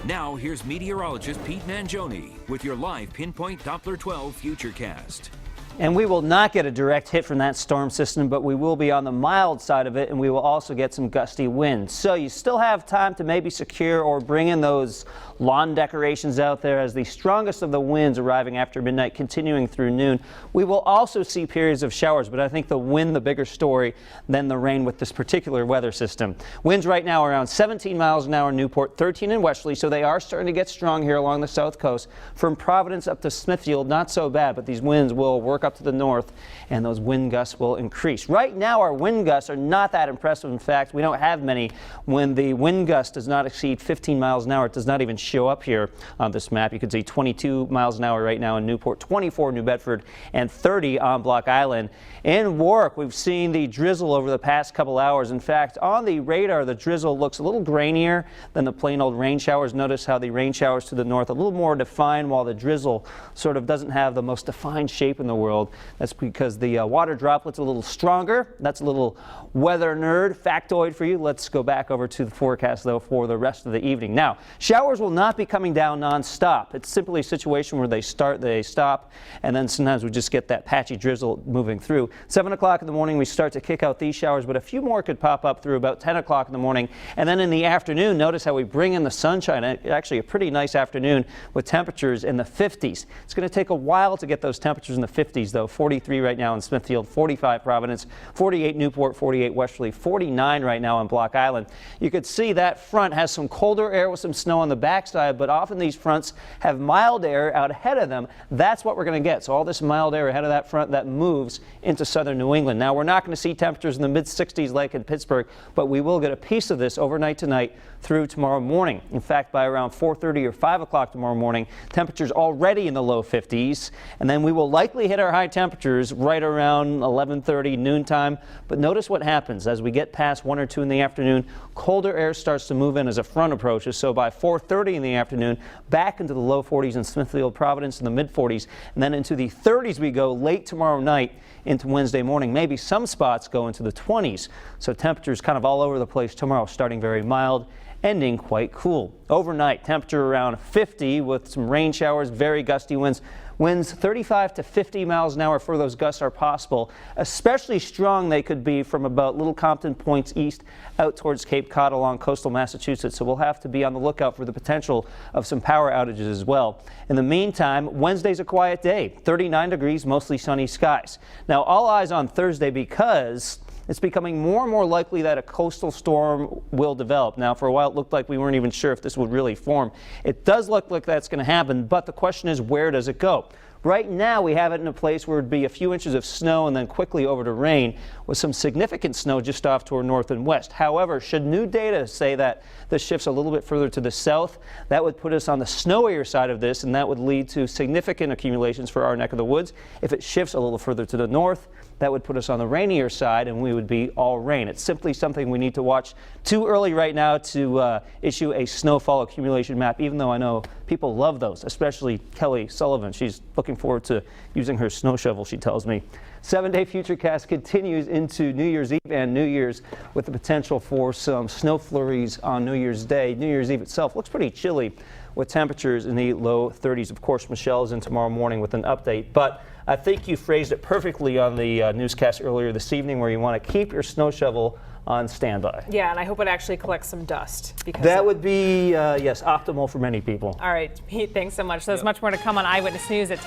Now, here's meteorologist Pete Mangione with your live Pinpoint Doppler 12 Futurecast. And we will not get a direct hit from that storm system, but we will be on the mild side of it, and we will also get some gusty winds. So you still have time to maybe secure or bring in those lawn decorations out there as the strongest of the winds arriving after midnight, continuing through noon. We will also see periods of showers, but I think the wind the bigger story than the rain with this particular weather system. Winds right now around 17 miles an hour in Newport, 13 in Westerly, so they are starting to get strong here along the south coast. From Providence up to Smithfield, not so bad, but these winds will work up to the north, and those wind gusts will increase. Right now, our wind gusts are not that impressive. In fact, we don't have many. When the wind gust does not exceed 15 miles an hour, it does not even show up here on this map. You can see 22 miles an hour right now in Newport, 24 in New Bedford, and 30 on Block Island. In Warwick, we've seen the drizzle over the past couple hours. In fact, on the radar, the drizzle looks a little grainier than the plain old rain showers. Notice how the rain showers to the north a little more defined, while the drizzle sort of doesn't have the most defined shape in the world. That's because the water droplet's a little stronger. That's a little weather nerd factoid for you. Let's go back over to the forecast, though, for the rest of the evening. Now, showers will not be coming down non-stop. It's simply a situation where they start, they stop, and then sometimes we just get that patchy drizzle moving through. 7 o'clock in the morning, we start to kick out these showers, but a few more could pop up through about 10 o'clock in the morning. And then in the afternoon, notice how we bring in the sunshine. Actually, a pretty nice afternoon with temperatures in the 50s. It's going to take a while to get those temperatures in the 50s, though. 43 right now in Smithfield, 45 Providence, 48 Newport, 48 Westerly, 49 right now on Block Island. You could see that front has some colder air with some snow on the backside, but often these fronts have mild air out ahead of them. That's what we're going to get. So all this mild air ahead of that front that moves into southern New England. Now, we're not going to see temperatures in the mid-60s like in Pittsburgh, but we will get a piece of this overnight tonight through tomorrow morning. In fact, by around 4:30 or 5 o'clock tomorrow morning, temperatures already in the low 50s, and then we will likely hit our high temperatures right around 11:30 noontime. But notice what happens as we get past 1 or 2 in the afternoon. Colder air starts to move in as a front approaches, so by 4:30 in the afternoon, back into the low 40s in Smithfield, Providence, in the mid 40s, and then into the 30s we go late tomorrow night into Wednesday morning. Maybe some spots go into the 20s, so temperatures kind of all over the place tomorrow, starting very mild, ending quite cool. Overnight, temperature around 50 with some rain showers, very gusty winds. Winds 35 to 50 miles an hour for those gusts are possible. Especially strong they could be from about Little Compton points east out towards Cape Cod along coastal Massachusetts. So we'll have to be on the lookout for the potential of some power outages as well. In the meantime, Wednesday's a quiet day. 39 degrees, mostly sunny skies. Now, all eyes on Thursday because it's becoming more and more likely that a coastal storm will develop. Now, for a while, it looked like we weren't even sure if this would really form. It does look like that's going to happen, but the question is, where does it go? Right now, we have it in a place where it'd be a few inches of snow and then quickly over to rain with some significant snow just off to our north and west. However, should new data say that this shifts a little bit further to the south, that would put us on the snowier side of this, and that would lead to significant accumulations for our neck of the woods. If it shifts a little further to the north, that would put us on the rainier side, and we would be all rain. It's simply something we need to watch. Too early right now to issue a snowfall accumulation map, even though I know people love those, especially Kelly Sullivan. She's looking forward to using her snow shovel, she tells me. 7-day Futurecast continues into New Year's Eve and New Year's with the potential for some snow flurries on New Year's Day. New Year's Eve itself looks pretty chilly with temperatures in the low 30s. Of course, Michelle's in tomorrow morning with an update, but I think you phrased it perfectly on the newscast earlier this evening, where you want to keep your snow shovel on standby. Yeah, and I hope it actually collects some dust. Because that would be, yes, optimal for many people. All right, Pete, thanks so much. There's much more to come on Eyewitness News at 10.